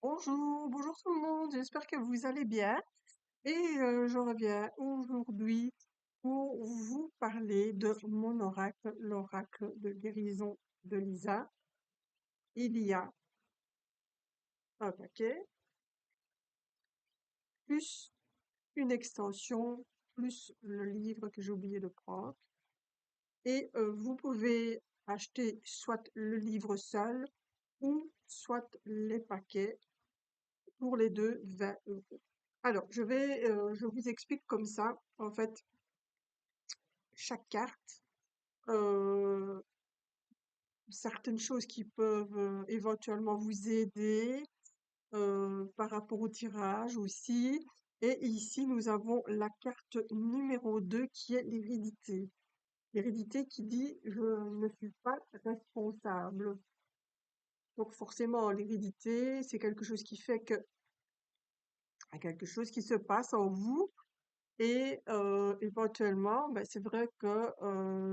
Bonjour, bonjour tout le monde, j'espère que vous allez bien. Je reviens aujourd'hui pour vous parler de mon oracle, l'oracle de guérison de Lisa. Il y a un paquet, plus une extension, plus le livre que j'ai oublié de prendre. Vous pouvez acheter soit le livre seul ou soit les paquets pour les deux 20 €. Alors, je vous explique comme ça. En fait, chaque carte, euh, certaines choses qui peuvent éventuellement vous aider par rapport au tirage aussi. Et ici, nous avons la carte numéro 2 qui est l'hérédité. L'hérédité qui dit je ne suis pas responsable. Donc forcément, l'hérédité, c'est quelque chose qui fait que quelque chose qui se passe en vous. Éventuellement, ben, c'est vrai que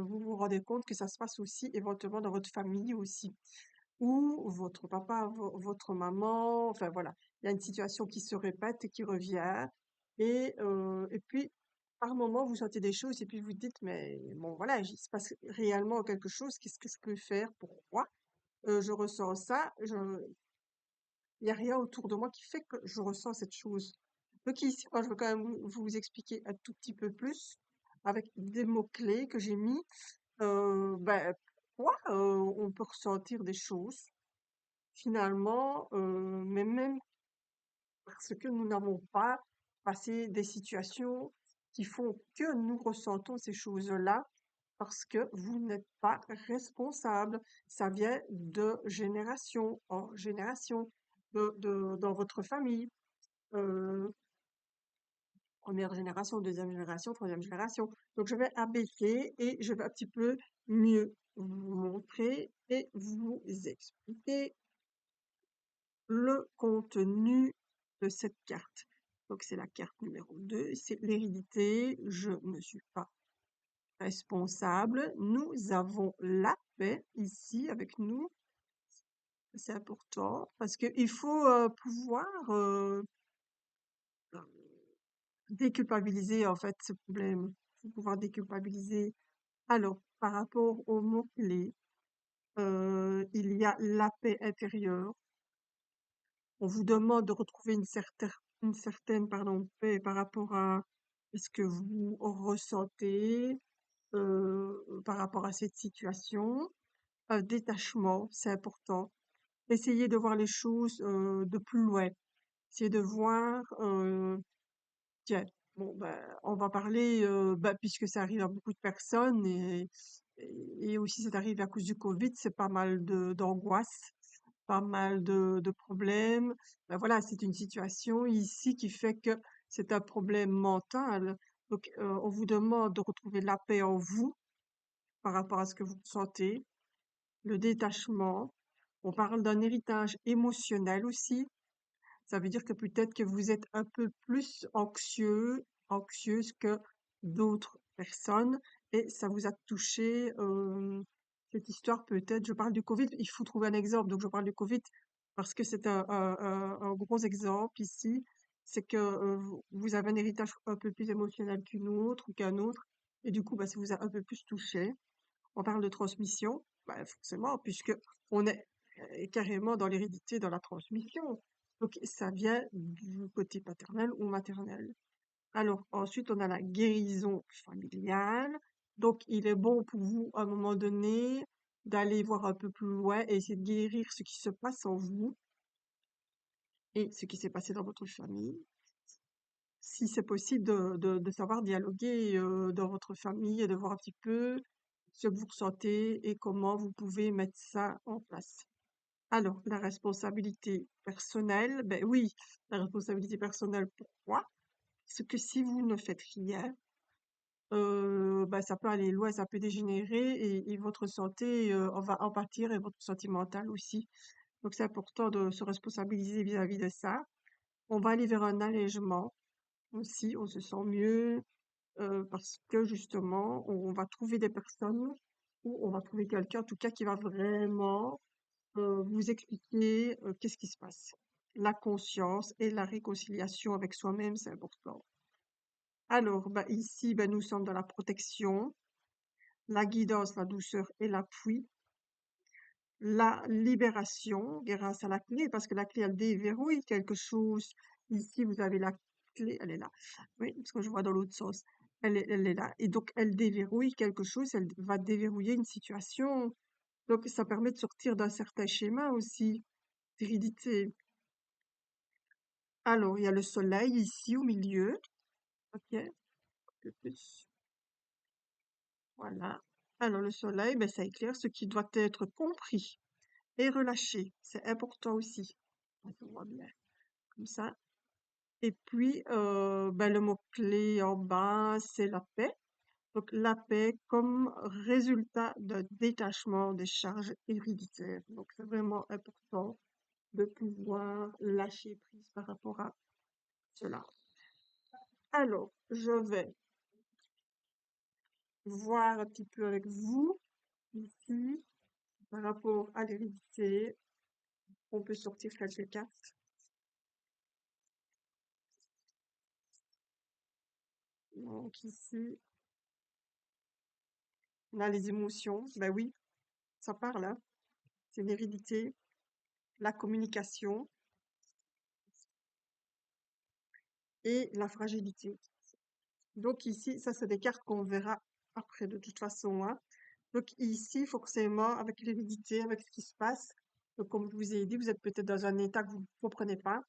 vous vous rendez compte que ça se passe aussi éventuellement dans votre famille aussi, ou votre papa, votre maman, enfin voilà, il y a une situation qui se répète et qui revient, et puis par moment vous sentez des choses et puis vous dites mais bon voilà, il se passe réellement quelque chose, qu'est-ce que je peux faire, pourquoi je ressens ça, il n'y a rien autour de moi qui fait que je ressens cette chose. Donc ici, moi, je veux quand même vous expliquer un tout petit peu plus avec des mots-clés que j'ai mis. Ben, pourquoi on peut ressentir des choses finalement, mais même parce que nous n'avons pas passé des situations qui font que nous ressentons ces choses-là, parce que vous n'êtes pas responsable. Ça vient de génération en génération, dans votre famille. euh, Première génération, deuxième génération, troisième génération. Donc, je vais abaisser et je vais un petit peu mieux vous montrer et vous expliquer le contenu de cette carte. Donc, c'est la carte numéro 2, c'est l'hérédité. Je ne suis pas responsable. Nous avons la paix ici avec nous. C'est important parce qu'il faut pouvoir déculpabiliser en fait ce problème. Il faut pouvoir déculpabiliser. Alors, par rapport aux mots-clés, il y a la paix intérieure. On vous demande de retrouver une certaine pardon, paix par rapport à ce que vous ressentez par rapport à cette situation. Détachement, c'est important. Essayez de voir les choses de plus loin. Essayez de voir, tiens, bon, ben, on va parler, ben, puisque ça arrive à beaucoup de personnes et aussi ça arrive à cause du Covid, c'est pas mal d'angoisse, pas mal de problèmes. Ben voilà, c'est une situation ici qui fait que c'est un problème mental. Donc, on vous demande de retrouver la paix en vous par rapport à ce que vous ressentez, le détachement. On parle d'un héritage émotionnel aussi. Ça veut dire que peut-être que vous êtes un peu plus anxieuse que d'autres personnes et ça vous a touché, cette histoire peut-être. Je parle du Covid, il faut trouver un exemple. Donc je parle du Covid parce que c'est un gros exemple ici. C'est que vous avez un héritage un peu plus émotionnel qu'une autre ou qu'un autre et du coup, bah, ça vous a un peu plus touché. On parle de transmission, bah, forcément, puisque on est carrément dans l'hérédité, dans la transmission. Donc, ça vient du côté paternel ou maternel. Alors, ensuite, on a la guérison familiale. Donc, il est bon pour vous, à un moment donné, d'aller voir un peu plus loin et essayer de guérir ce qui se passe en vous et ce qui s'est passé dans votre famille. Si c'est possible de savoir dialoguer dans votre famille et de voir un petit peu ce que vous ressentez et comment vous pouvez mettre ça en place. Alors, la responsabilité personnelle, ben oui, la responsabilité personnelle, pourquoi? Parce que si vous ne faites rien, ben ça peut aller loin, ça peut dégénérer et votre santé en va en pâtir et votre santé mentale aussi. Donc c'est important de se responsabiliser vis-à-vis de ça. On va aller vers un allègement aussi, on se sent mieux, parce que justement, on va trouver des personnes ou on va trouver quelqu'un, en tout cas, qui va vraiment vous expliquer qu'est-ce qui se passe. la conscience et la réconciliation avec soi-même, c'est important. Alors, bah, ici, bah, nous sommes dans la protection, la guidance, la douceur et l'appui, la libération grâce à la clé, parce que la clé, elle déverrouille quelque chose. Ici, vous avez la clé, elle est là. Oui, parce que je vois dans l'autre sens. Elle est là. Et donc, elle déverrouille quelque chose, elle va déverrouiller une situation. Donc, ça permet de sortir d'un certain schéma aussi, d'hérédité. Alors, il y a le soleil ici au milieu. Ok, un peu plus. Voilà. Alors, le soleil, ben, ça éclaire ce qui doit être compris et relâché. C'est important aussi. On voit bien comme ça. Et puis, ben, le mot-clé en bas, c'est la paix. Donc, la paix comme résultat d'un détachement des charges héréditaires. Donc, c'est vraiment important de pouvoir lâcher prise par rapport à cela. Alors, je vais voir un petit peu avec vous ici par rapport à l'hérédité. On peut sortir quelques cartes. Donc ici, on a les émotions. Ben oui, ça parle, hein. C'est l'hérédité, la communication et la fragilité. Donc ici, ça c'est des cartes qu'on verra après de toute façon, hein. Donc ici, forcément, avec l'hérédité, avec ce qui se passe, donc comme je vous ai dit, vous êtes peut-être dans un état que vous ne comprenez pas.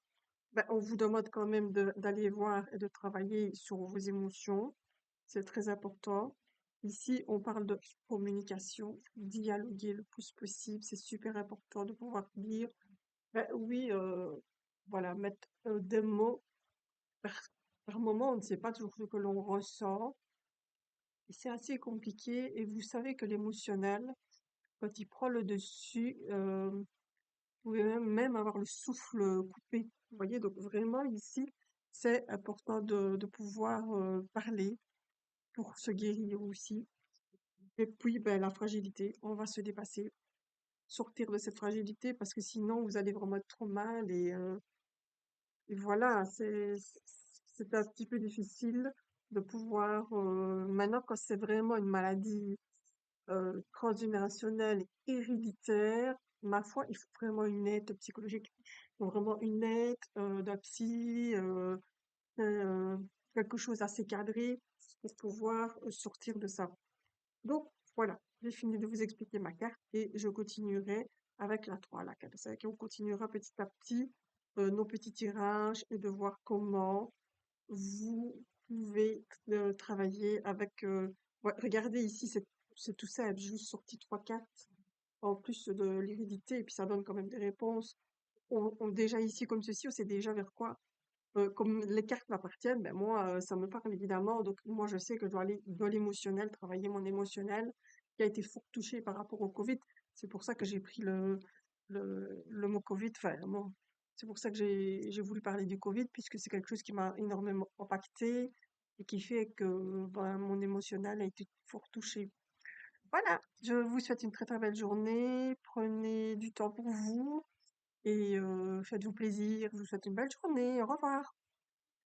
Ben, on vous demande quand même d'aller voir et de travailler sur vos émotions. C'est très important. Ici, on parle de communication, dialoguer le plus possible. C'est super important de pouvoir dire, ben oui, voilà, mettre des mots. Par, par moment, on ne sait pas toujours ce que l'on ressent. Et c'est assez compliqué. Et vous savez que l'émotionnel, quand il prend le dessus, vous pouvez même avoir le souffle coupé. Vous voyez, donc vraiment ici, c'est important de pouvoir parler pour se guérir aussi. Et puis, ben, la fragilité, on va se dépasser, sortir de cette fragilité parce que sinon, vous allez vraiment être trop mal et voilà, c'est un petit peu difficile de pouvoir, maintenant, quand c'est vraiment une maladie transgénérationnelle, héréditaire, ma foi, il faut vraiment une aide psychologique, il faut vraiment une aide d'un psy, euh, quelque chose assez cadré pour pouvoir sortir de ça. Donc, voilà, j'ai fini de vous expliquer ma carte et je continuerai avec la 3, la 4, 5. Et on continuera petit à petit nos petits tirages et de voir comment vous pouvez travailler avec... ouais, regardez ici, c'est tout simple, j'ai juste sorti 3 cartes en plus de l'hérédité et puis ça donne quand même des réponses. Déjà ici, comme ceci, on sait déjà vers quoi comme les cartes m'appartiennent, ben moi, ça me parle évidemment. Donc moi, je sais que je dois aller dans l'émotionnel, travailler mon émotionnel, qui a été fort touché par rapport au Covid. C'est pour ça que j'ai pris le mot Covid. Enfin, c'est pour ça que j'ai voulu parler du Covid, puisque c'est quelque chose qui m'a énormément impacté et qui fait que ben, mon émotionnel a été fort touché. Voilà, je vous souhaite une très très belle journée. Prenez du temps pour vous et faites-vous plaisir. Je vous souhaite une belle journée. Au revoir.